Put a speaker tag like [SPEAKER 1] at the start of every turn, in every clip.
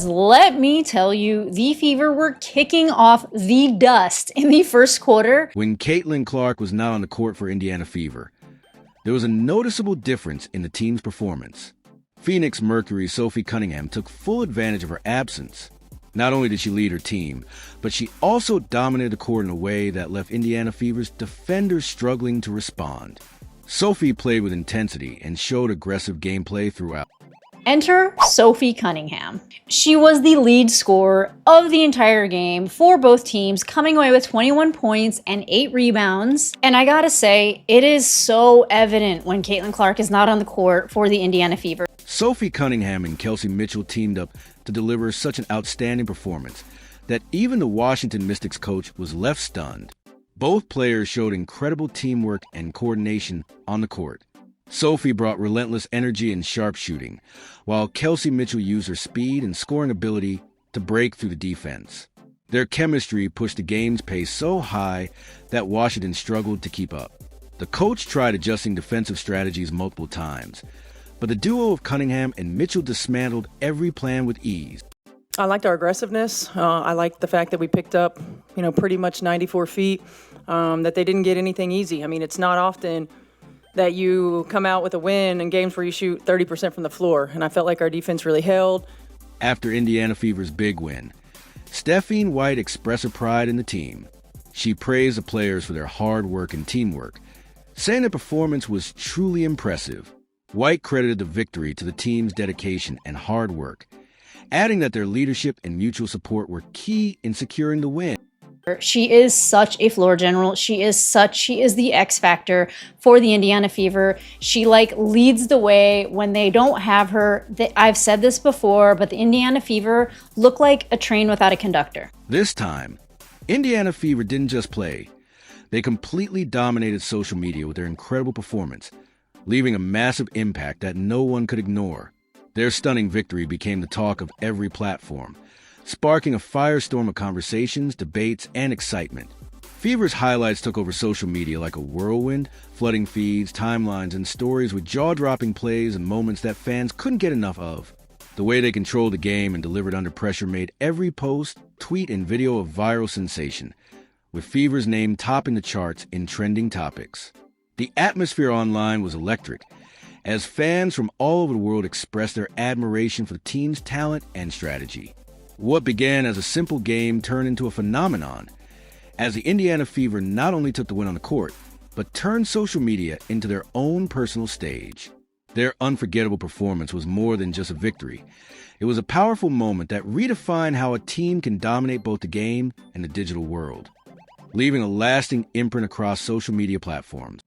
[SPEAKER 1] Let me tell you, the Fever were kicking off the dust in the first quarter.
[SPEAKER 2] When Caitlin Clark was not on the court for Indiana Fever, there was a noticeable difference in the team's performance. Phoenix Mercury's Sophie Cunningham took full advantage of her absence. Not only did she lead her team, but she also dominated the court in a way that left Indiana Fever's defenders struggling to respond. Sophie played with intensity and showed aggressive gameplay throughout.
[SPEAKER 1] Enter Sophie Cunningham. She was the lead scorer of the entire game for both teams, coming away with 21 points and 8 rebounds. And I gotta say, it is so evident when Caitlin Clark is not on the court for the Indiana Fever.
[SPEAKER 2] Sophie Cunningham and Kelsey Mitchell teamed up to deliver such an outstanding performance that even the Washington Mystics coach was left stunned. Both players showed incredible teamwork and coordination on the court. Sophie brought relentless energy and sharpshooting, while Kelsey Mitchell used her speed and scoring ability to break through the defense. Their chemistry pushed the game's pace so high that Washington struggled to keep up. The coach tried adjusting defensive strategies multiple times, but the duo of Cunningham and Mitchell dismantled every plan with ease.
[SPEAKER 3] I liked our aggressiveness. I liked the fact that we picked up, pretty much 94 feet, that they didn't get anything easy. I mean, it's not often that you come out with a win in games where you shoot 30% from the floor, and I felt like our defense really held.
[SPEAKER 2] After Indiana Fever's big win, Stephine White expressed her pride in the team. She praised the players for their hard work and teamwork, saying their performance was truly impressive. White credited the victory to the team's dedication and hard work, adding that their leadership and mutual support were key in securing the win.
[SPEAKER 1] She is such a floor general. She is the X factor for the Indiana Fever. She leads the way when they don't have her. I've said this before, but the Indiana Fever look like a train without a conductor.
[SPEAKER 2] This time, Indiana Fever didn't just play. They completely dominated social media with their incredible performance, leaving a massive impact that no one could ignore. Their stunning victory became the talk of every platform, sparking a firestorm of conversations, debates, and excitement. Fever's highlights took over social media like a whirlwind, flooding feeds, timelines, and stories with jaw-dropping plays and moments that fans couldn't get enough of. The way they controlled the game and delivered under pressure made every post, tweet, and video a viral sensation, with Fever's name topping the charts in trending topics. The atmosphere online was electric, as fans from all over the world expressed their admiration for the team's talent and strategy. What began as a simple game turned into a phenomenon, as the Indiana Fever not only took the win on the court, but turned social media into their own personal stage. Their unforgettable performance was more than just a victory. It was a powerful moment that redefined how a team can dominate both the game and the digital world, leaving a lasting imprint across social media platforms.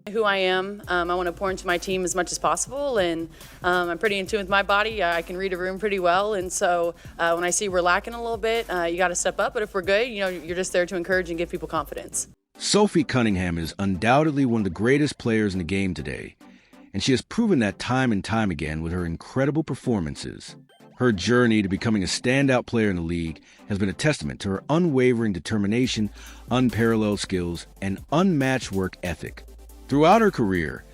[SPEAKER 4] Who I am. I want to pour into my team as much as possible, and I'm pretty in tune with my body. I can read a room pretty well, and so when I see we're lacking a little bit, you got to step up. But if we're good, you're just there to encourage and give people confidence.
[SPEAKER 2] Sophie Cunningham is undoubtedly one of the greatest players in the game today, and she has proven that time and time again with her incredible performances. Her journey to becoming a standout player in the league has been a testament to her unwavering determination, unparalleled skills, and unmatched work ethic. Throughout her career,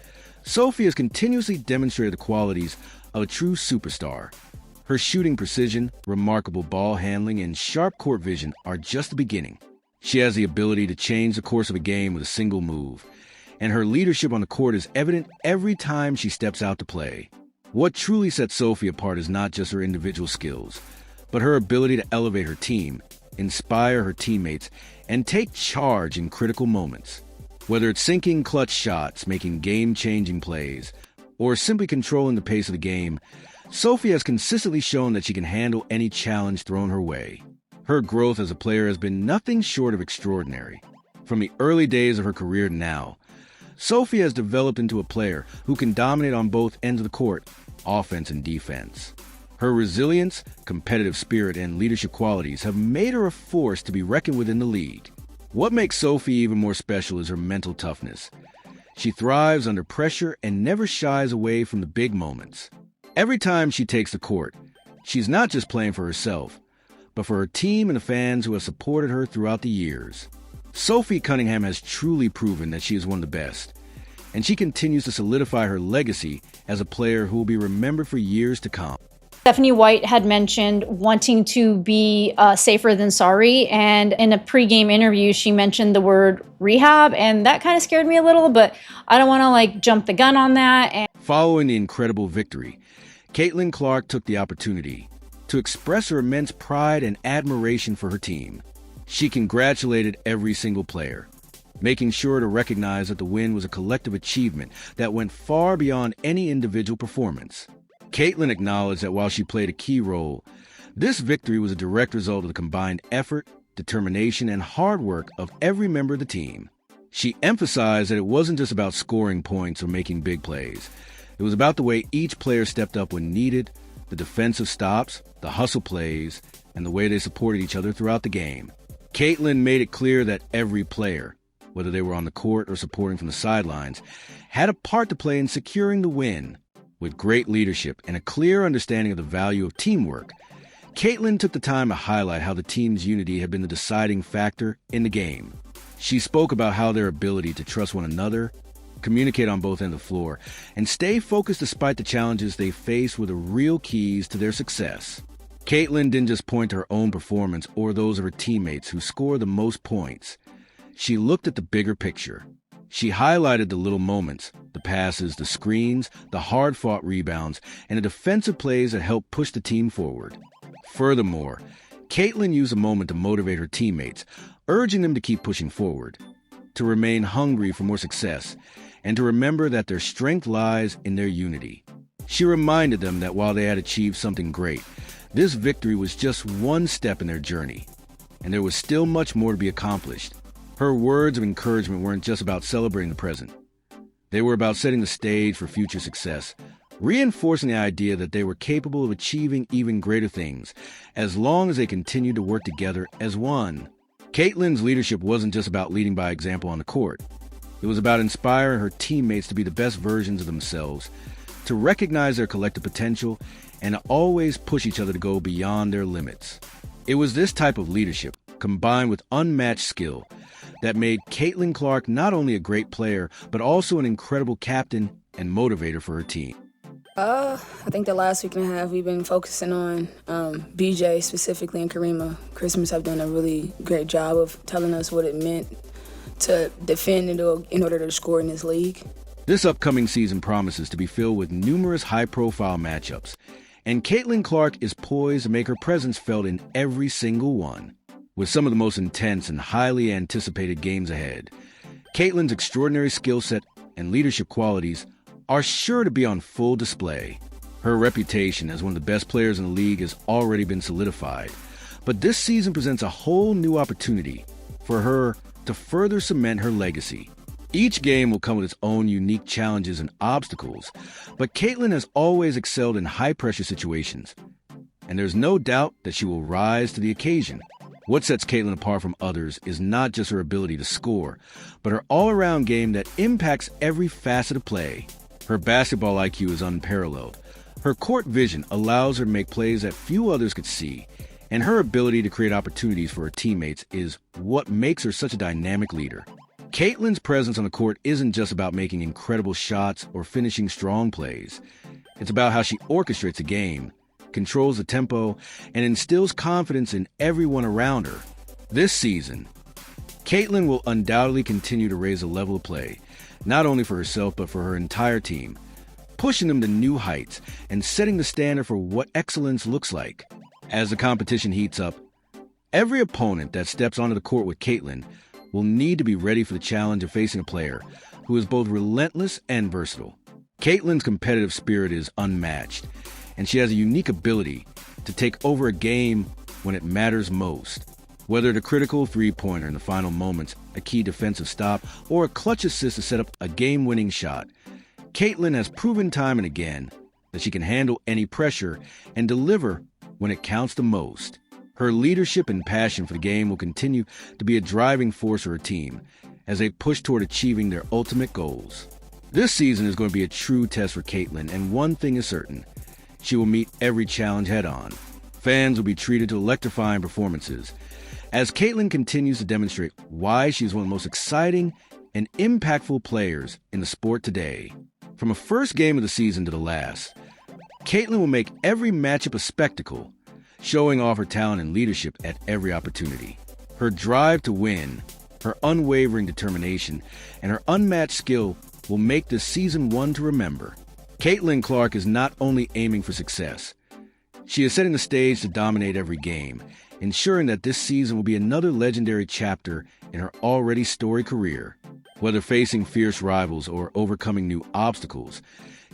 [SPEAKER 2] Sophie has continuously demonstrated the qualities of a true superstar. Her shooting precision, remarkable ball handling, and sharp court vision are just the beginning. She has the ability to change the course of a game with a single move, and her leadership on the court is evident every time she steps out to play. What truly sets Sophie apart is not just her individual skills, but her ability to elevate her team, inspire her teammates, and take charge in critical moments. Whether it's sinking clutch shots, making game-changing plays, or simply controlling the pace of the game, Sophie has consistently shown that she can handle any challenge thrown her way. Her growth as a player has been nothing short of extraordinary. From the early days of her career to now, Sophie has developed into a player who can dominate on both ends of the court, offense and defense. Her resilience, competitive spirit, and leadership qualities have made her a force to be reckoned with in the league. What makes Sophie even more special is her mental toughness. She thrives under pressure and never shies away from the big moments. Every time she takes the court, she's not just playing for herself, but for her team and the fans who have supported her throughout the years. Sophie Cunningham has truly proven that she is one of the best, and she continues to solidify her legacy as a player who will be remembered for years to come.
[SPEAKER 1] Stephanie White had mentioned wanting to be safer than sorry. And in a pregame interview, she mentioned the word rehab. And that kind of scared me a little, but I don't want to like jump the gun on that. And
[SPEAKER 2] following the incredible victory, Caitlin Clark took the opportunity to express her immense pride and admiration for her team. She congratulated every single player, making sure to recognize that the win was a collective achievement that went far beyond any individual performance. Caitlin acknowledged that while she played a key role, this victory was a direct result of the combined effort, determination, and hard work of every member of the team. She emphasized that it wasn't just about scoring points or making big plays. It was about the way each player stepped up when needed, the defensive stops, the hustle plays, and the way they supported each other throughout the game. Caitlin made it clear that every player, whether they were on the court or supporting from the sidelines, had a part to play in securing the win. With great leadership and a clear understanding of the value of teamwork, Caitlin took the time to highlight how the team's unity had been the deciding factor in the game. She spoke about how their ability to trust one another, communicate on both ends of the floor, and stay focused despite the challenges they faced were the real keys to their success. Caitlin didn't just point to her own performance or those of her teammates who scored the most points. She looked at the bigger picture. She highlighted the little moments, the passes, the screens, the hard-fought rebounds, and the defensive plays that helped push the team forward. Furthermore, Caitlin used a moment to motivate her teammates, urging them to keep pushing forward, to remain hungry for more success, and to remember that their strength lies in their unity. She reminded them that while they had achieved something great, this victory was just one step in their journey, and there was still much more to be accomplished. Her words of encouragement weren't just about celebrating the present. They were about setting the stage for future success, reinforcing the idea that they were capable of achieving even greater things as long as they continued to work together as one. Caitlin's leadership wasn't just about leading by example on the court. It was about inspiring her teammates to be the best versions of themselves, to recognize their collective potential, and to always push each other to go beyond their limits. It was this type of leadership, combined with unmatched skill, that made Caitlin Clark not only a great player, but also an incredible captain and motivator for her team.
[SPEAKER 5] I think the last week and a half we've been focusing on BJ specifically and Karima. Christmas have done a really great job of telling us what it meant to defend in order to score in this league.
[SPEAKER 2] This upcoming season promises to be filled with numerous high-profile matchups, and Caitlin Clark is poised to make her presence felt in every single one. With some of the most intense and highly anticipated games ahead, Caitlin's extraordinary skill set and leadership qualities are sure to be on full display. Her reputation as one of the best players in the league has already been solidified, but this season presents a whole new opportunity for her to further cement her legacy. Each game will come with its own unique challenges and obstacles, but Caitlin has always excelled in high-pressure situations, and there's no doubt that she will rise to the occasion. What sets Caitlin apart from others is not just her ability to score, but her all-around game that impacts every facet of play. Her basketball IQ is unparalleled. Her court vision allows her to make plays that few others could see, and her ability to create opportunities for her teammates is what makes her such a dynamic leader. Caitlin's presence on the court isn't just about making incredible shots or finishing strong plays. It's about how she orchestrates a game, controls the tempo, and instills confidence in everyone around her. This season, Caitlin will undoubtedly continue to raise the level of play, not only for herself but for her entire team, pushing them to new heights and setting the standard for what excellence looks like. As the competition heats up, every opponent that steps onto the court with Caitlin will need to be ready for the challenge of facing a player who is both relentless and versatile. Caitlin's competitive spirit is unmatched, and she has a unique ability to take over a game when it matters most. Whether the critical three-pointer in the final moments, a key defensive stop, or a clutch assist to set up a game-winning shot, Caitlin has proven time and again that she can handle any pressure and deliver when it counts the most. Her leadership and passion for the game will continue to be a driving force for her team as they push toward achieving their ultimate goals. This season is going to be a true test for Caitlin, and one thing is certain: she will meet every challenge head-on. Fans will be treated to electrifying performances as Caitlin continues to demonstrate why she's one of the most exciting and impactful players in the sport today. From the first game of the season to the last, Caitlin will make every matchup a spectacle, showing off her talent and leadership at every opportunity. Her drive to win, her unwavering determination, and her unmatched skill will make this season one to remember. Caitlin Clark is not only aiming for success, she is setting the stage to dominate every game, ensuring that this season will be another legendary chapter in her already storied career. Whether facing fierce rivals or overcoming new obstacles,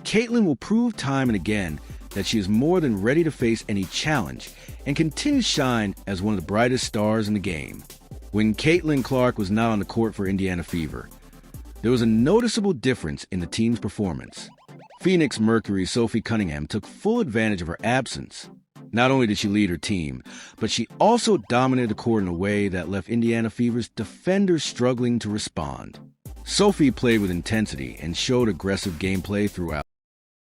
[SPEAKER 2] Caitlin will prove time and again that she is more than ready to face any challenge and continue to shine as one of the brightest stars in the game. When Caitlin Clark was not on the court for Indiana Fever, there was a noticeable difference in the team's performance. Phoenix Mercury's Sophie Cunningham took full advantage of her absence. Not only did she lead her team, but she also dominated the court in a way that left Indiana Fever's defenders struggling to respond. Sophie played with intensity and showed aggressive gameplay throughout.